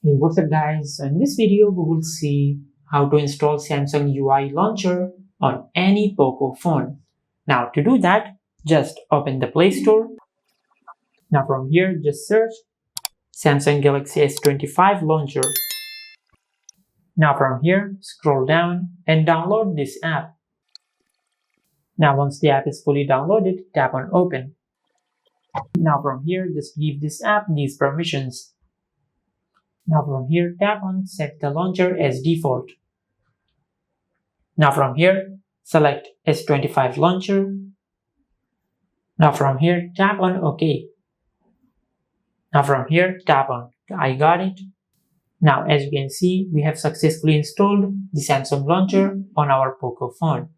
Hey, what's up guys? So in this video we will see how to install Samsung UI launcher on any Poco phone. Now to do that, just open the Play Store. Now from here just search Samsung Galaxy S25 launcher. Now from here scroll down and download this app. Now once the app is fully downloaded, tap on open. Now from here just give this app these permissions. Now from here tap on set the launcher as default. Now from here select S25 launcher. Now from here tap on OK. Now from here tap on I got it. Now as you can see we have successfully installed the Samsung launcher on our Poco phone.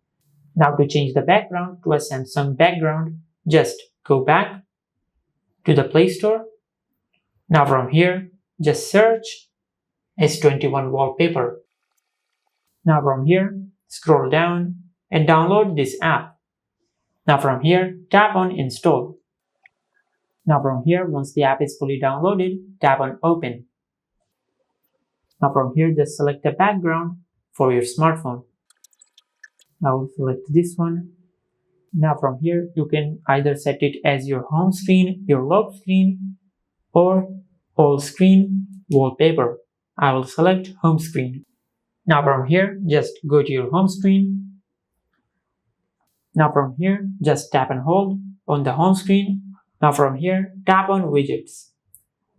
Now to change the background to a Samsung background, just go back to the Play Store. Now from here just search S21 wallpaper. Now from here scroll down and download this app. Now from here tap on install. Now from here once the app is fully downloaded, tap on open. Now from here just select a background for your smartphone. Now we'll select this one. Now from here you can either set it as your home screen, your lock screen, or all screen wallpaper. I will select home screen. Now from here just go to your home screen. Now from here just tap and hold on the home screen. Now from here tap on widgets.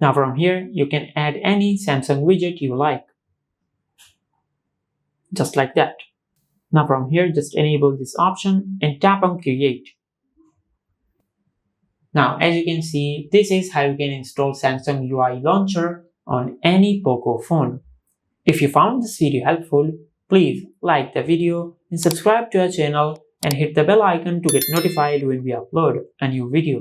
Now from here you can add any Samsung widget you like. Just like that. Now from here just enable this option and tap on create. Now as you can see, this is how you can install Samsung UI launcher on any Poco phone. If you found this video helpful, please like the video and subscribe to our channel and hit the bell icon to get notified when we upload a new video.